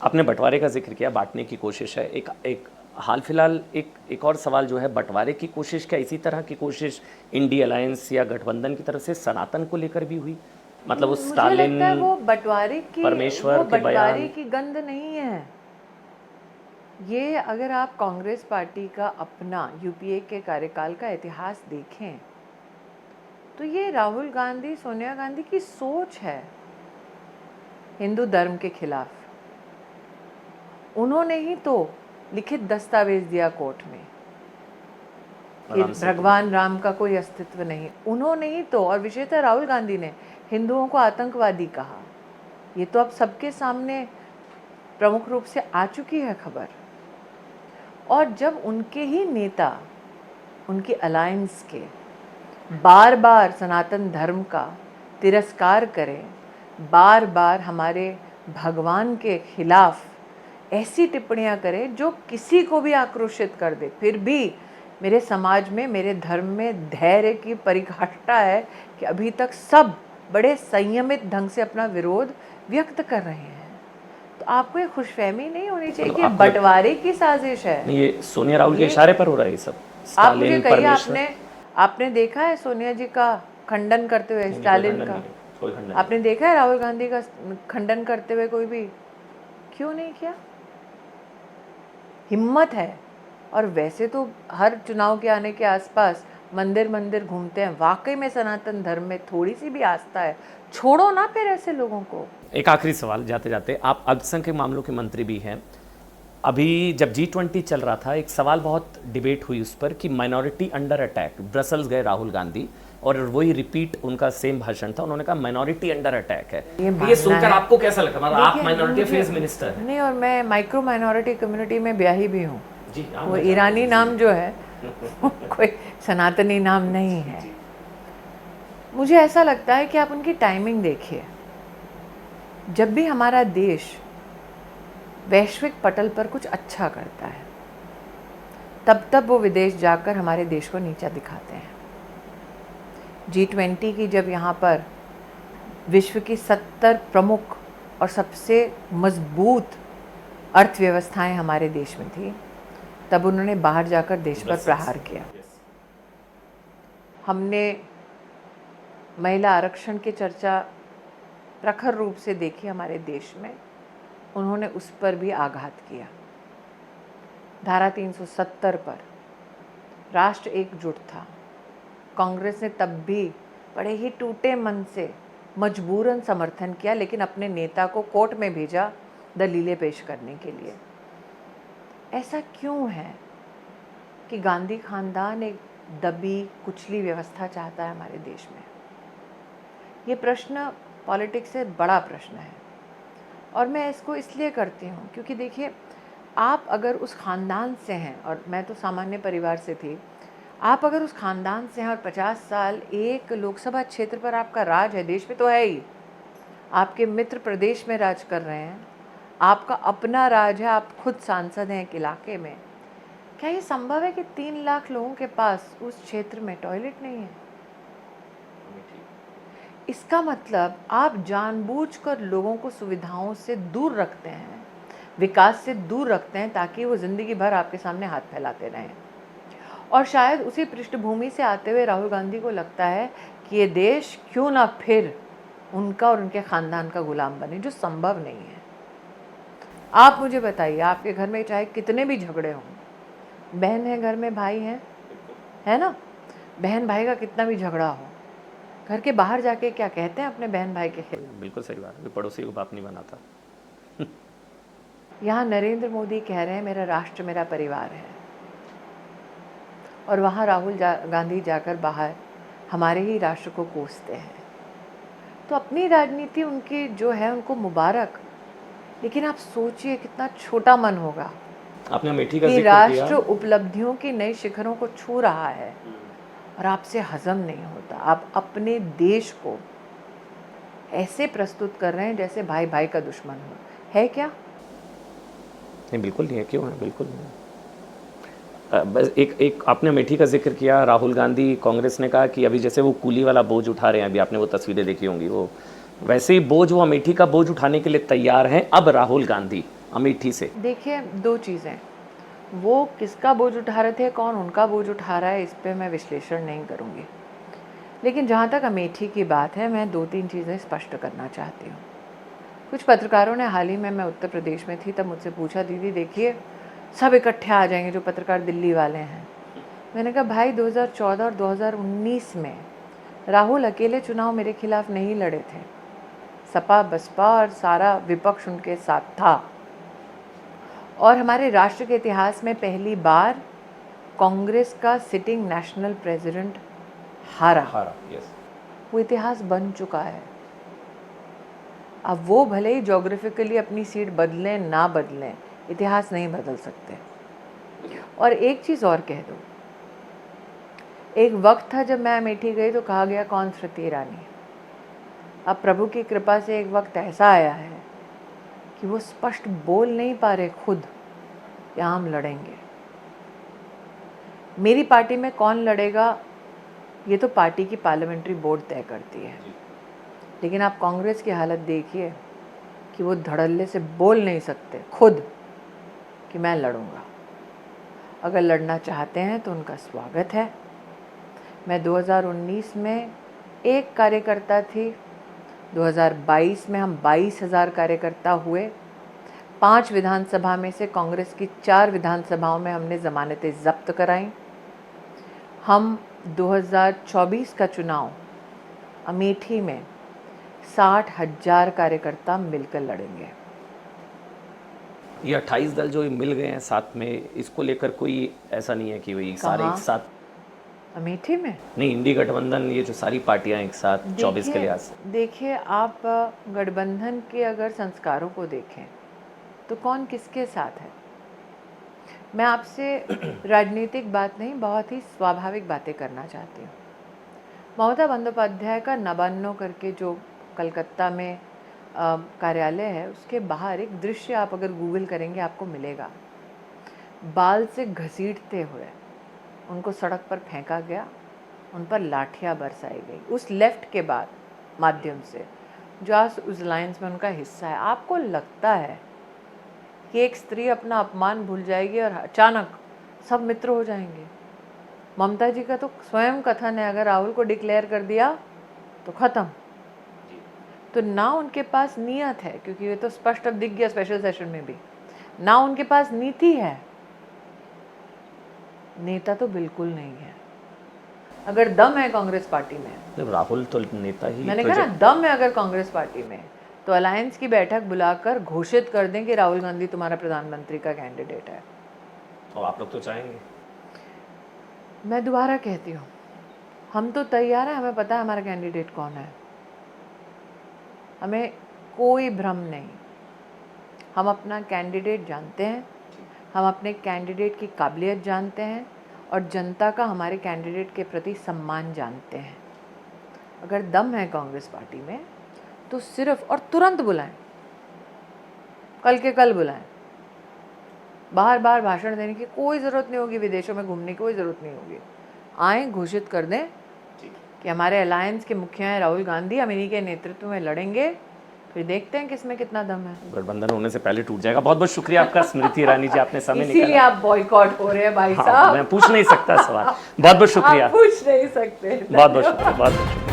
आपने बंटवारे का जिक्र किया, बांटने की कोशिश है। एक हाल फिलहाल एक और सवाल जो है, बंटवारे की कोशिश क्या इसी तरह की कोशिश इंडी अलायंस या गठबंधन की तरफ से सनातन को लेकर भी हुई? मतलब उस मुझे लगता है स्टालिन वो परमेश्वर के बंटवारे बयान। की गंध नहीं है ये। अगर आप कांग्रेस पार्टी का अपना यूपीए के कार्यकाल का इतिहास देखें तो ये राहुल गांधी सोनिया गांधी की सोच है हिंदू धर्म के खिलाफ। उन्होंने ही तो लिखित दस्तावेज दिया कोर्ट में कि भगवान राम का कोई अस्तित्व नहीं। उन्होंने ही तो, और विशेषतः राहुल गांधी ने हिंदुओं को आतंकवादी कहा। ये तो अब सबके सामने प्रमुख रूप से आ चुकी है खबर। और जब उनके ही नेता उनकी अलायंस के बार बार सनातन धर्म का तिरस्कार करें, बार बार हमारे भगवान के खिलाफ ऐसी टिप्पणियां करें जो किसी को भी आक्रोशित कर दे, फिर भी मेरे समाज में, मेरे धर्म में धैर्य की परिकाष्ठा है कि अभी तक सब बड़े संयमित ढंग से अपना विरोध व्यक्त कर रहे हैं। तो आपको ये खुशफहमी नहीं होनी चाहिए कि बंटवारे की साजिश है। नहीं, ये सोनिया राहुल के इशारे पर हो रहा है ये सब। आप मुझे कहिए, आपने देखा है सोनिया जी का खंडन करते हुए स्टालिन का? आपने देखा है राहुल गांधी का खंडन करते हुए कोई भी? क्यों नहीं किया? हिम्मत है। और वैसे तो हर चुनाव के आने के आसपास मंदिर मंदिर घूमते हैं। वाकई में सनातन धर्म में थोड़ी सी भी आस्था है, छोड़ो ना फिर ऐसे लोगों को। एक आखिरी सवाल जाते जाते, आप अल्पसंख्यक मामलों के मंत्री भी हैं। अभी जब G20 चल रहा था, एक सवाल बहुत डिबेट हुई उस पर कि माइनॉरिटी अंडर अटैक। ब्रसल्स गए राहुल गांधी और वही रिपीट उनका सेम भाषण था। उन्होंने कहा माइनॉरिटी अंडर अटैक है। ये सुनकर आपको कैसा लगा? मतलब आप माइनॉरिटी अफेयर्स मिनिस्टर हैं। नहीं, और मैं माइक्रो माइनॉरिटी कम्युनिटी में ब्याही भी हूँ। वो हाँ, ईरानी नाम जो है कोई सनातनी नाम नहीं है। मुझे ऐसा लगता है कि आप उनकी टाइमिंग देखिए। जब भी हमारा देश वैश्विक पटल पर कुछ अच्छा करता है, तब वो विदेश जाकर हमारे देश को नीचा दिखाते हैं। G20 की जब यहाँ पर विश्व की 70 प्रमुख और सबसे मजबूत अर्थव्यवस्थाएं हमारे देश में थी, तब उन्होंने बाहर जाकर देश पर प्रहार किया। हमने महिला आरक्षण की चर्चा प्रखर रूप से देखी हमारे देश में, उन्होंने उस पर भी आघात किया। धारा 370 पर राष्ट्र एकजुट था। कांग्रेस ने तब भी बड़े ही टूटे मन से मजबूरन समर्थन किया, लेकिन अपने नेता को कोर्ट में भेजा दलीलें पेश करने के लिए। ऐसा क्यों है कि गांधी खानदान एक दबी कुचली व्यवस्था चाहता है हमारे देश में? ये प्रश्न पॉलिटिक्स से बड़ा प्रश्न है। और मैं इसको इसलिए करती हूँ क्योंकि देखिए, आप अगर उस ख़ानदान से हैं, और मैं तो सामान्य परिवार से थी, आप अगर उस ख़ानदान से हैं और 50 साल एक लोकसभा क्षेत्र पर आपका राज है, देश में तो है ही, आपके मित्र प्रदेश में राज कर रहे हैं, आपका अपना राज है, आप खुद सांसद हैं एक इलाके में, क्या ये संभव है कि 3 लाख लोगों के पास उस क्षेत्र में टॉयलेट नहीं है? इसका मतलब आप जानबूझकर लोगों को सुविधाओं से दूर रखते हैं, विकास से दूर रखते हैं, ताकि वो ज़िंदगी भर आपके सामने हाथ फैलाते रहें। और शायद उसी पृष्ठभूमि से आते हुए राहुल गांधी को लगता है कि ये देश क्यों ना फिर उनका और उनके ख़ानदान का गुलाम बने, जो संभव नहीं है। आप मुझे बताइए, आपके घर में चाहे कितने भी झगड़े हों, बहन है घर में, भाई हैं, है ना? बहन भाई का कितना भी झगड़ा हो, घर के बाहर जाके क्या कहते हैं अपने बहन भाई के खिलाफ? बिल्कुल सही बात है, पड़ोसी को बाप नहीं बनाता। यहाँ नरेंद्र मोदी कह रहे हैं मेरा राष्ट्र मेरा परिवार है, और वहाँ राहुल गांधी जाकर बाहर हमारे ही राष्ट्र को कोसते हैं। तो अपनी राजनीति उनकी जो है, उनको मुबारक, लेकिन आप सोचिए कितना छोटा मन होगा। आपने अमेठी का कि जिक्र राष्ट्र किया। उपलब्धियों की नई शिखरों को छू रहा है और आपसे हजम नहीं होता। आप अपने देश को ऐसे प्रस्तुत कर रहे हैं जैसे भाई भाई का दुश्मन हो। है क्या? नहीं, बिल्कुल नहीं है। क्यों है? बिल्कुल नहीं है। बस एक आपने अमेठी का जिक्र किया। राहुल गांधी, कांग्रेस ने कहा कि अभी जैसे वो कूली वाला बोझ उठा रहे हैं, अभी आपने वो तस्वीरें देखी होंगी, वो वैसे ही बोझ, वो अमेठी का बोझ उठाने के लिए तैयार हैं अब राहुल गांधी। अमेठी से? देखिए, दो चीज़ें, वो किसका बोझ उठा रहे थे, कौन उनका बोझ उठा रहा है, इस पे मैं विश्लेषण नहीं करूँगी। लेकिन जहाँ तक अमेठी की बात है, मैं 2-3 चीज़ें स्पष्ट करना चाहती हूँ। कुछ पत्रकारों ने हाल ही में, मैं उत्तर प्रदेश में थी तब मुझसे पूछा, दीदी देखिए सब इकट्ठे आ जाएंगे जो पत्रकार दिल्ली वाले हैं। मैंने कहा भाई 2014 और 2019 में राहुल अकेले चुनाव मेरे खिलाफ नहीं लड़े थे, सपा बसपा और सारा विपक्ष उनके साथ था। और हमारे राष्ट्र के इतिहास में पहली बार कांग्रेस का सिटिंग नेशनल प्रेसिडेंट हारा। यस। वो इतिहास बन चुका है। अब वो भले ही ज्योग्राफिकली अपनी सीट बदलें ना बदलें, इतिहास नहीं बदल सकते। और एक चीज़ और कह दूँ, एक वक्त था जब मैं अमेठी गई तो कहा गया कौन स्मृति ईरानी। अब प्रभु की कृपा से एक वक्त ऐसा आया है कि वो स्पष्ट बोल नहीं पा रहे खुद कि हम लड़ेंगे। मेरी पार्टी में कौन लड़ेगा ये तो पार्टी की पार्लियामेंट्री बोर्ड तय करती है, लेकिन आप कांग्रेस की हालत देखिए कि वो धड़ल्ले से बोल नहीं सकते खुद कि मैं लड़ूंगा। अगर लड़ना चाहते हैं तो उनका स्वागत है। मैं 2019 में एक कार्यकर्ता थी, 2022 में हम 22,000 कार्यकर्ता हुए। 5 विधानसभा में से कांग्रेस की 4 विधानसभाओं में हमने ज़मानतें जब्त कराई। हम 2024 का चुनाव अमेठी में 60,000 कार्यकर्ता मिलकर लड़ेंगे। ये 28 दल जो मिल गए हैं साथ में, इसको लेकर कोई ऐसा नहीं है कि वही सारे एक साथ? अमेठी में नहीं, इंडी गठबंधन, ये जो सारी पार्टियां एक साथ 24 के लिहाज से। देखिए, आप गठबंधन के अगर संस्कारों को देखें तो कौन किसके साथ है। मैं आपसे राजनीतिक बात नहीं, बहुत ही स्वाभाविक बातें करना चाहती हूँ। ममता बंदोपाध्याय का नबान्नो करके जो कलकत्ता में कार्यालय है, उसके बाहर एक दृश्य आप अगर गूगल करेंगे आपको मिलेगा। बाल से घसीटते हुए उनको सड़क पर फेंका गया, उन पर लाठियाँ बरसाई गई उस लेफ्ट के बाद माध्यम से जो आज उस लाइन्स में उनका हिस्सा है। आपको लगता है कि एक स्त्री अपना अपमान भूल जाएगी और अचानक सब मित्र हो जाएंगे? ममता जी का तो स्वयं कथन है, अगर राहुल को डिक्लेयर कर दिया तो ख़त्म। तो ना उनके पास नियत है, क्योंकि ये तो स्पष्ट अब दिख गया स्पेशल सेशन में भी, ना उनके पास नीति है, नेता तो बिल्कुल नहीं है। अगर दम है कांग्रेस पार्टी में, राहुल तो नेता ही, मैंने कहा ना, दम है अगर कांग्रेस पार्टी में तो अलायंस की बैठक बुलाकर घोषित कर दें कि राहुल गांधी तुम्हारा प्रधानमंत्री का कैंडिडेट है। तो आप लोग तो चाहेंगे? मैं दोबारा कहती हूँ, हम तो तैयार हैं, हमें पता है हमारा कैंडिडेट कौन है, हमें कोई भ्रम नहीं। हम अपना कैंडिडेट जानते हैं, हम अपने कैंडिडेट की काबिलियत जानते हैं और जनता का हमारे कैंडिडेट के प्रति सम्मान जानते हैं। अगर दम है कांग्रेस पार्टी में तो सिर्फ और तुरंत बुलाएं, कल के कल बुलाएं। बार बार भाषण देने की कोई ज़रूरत नहीं होगी, विदेशों में घूमने की कोई ज़रूरत नहीं होगी। आए, घोषित कर दें कि हमारे अलायंस के मुखिया हैं राहुल गांधी, हम इन्हीं के नेतृत्व में लड़ेंगे, फिर देखते हैं किसमें कितना दम है। गठबंधन होने से पहले टूट जाएगा। बहुत बहुत शुक्रिया आपका स्मृति ईरानी जी, आपने समय निकाला। इसीलिए आप बॉयकॉट हो रहे हैं भाई साहब। हाँ, मैं पूछ नहीं सकता सवाल। बहुत बहुत शुक्रिया। आप पूछ नहीं सकते। बहुत बहुत शुक्रिया, बहुत बहुत शुक्रिया।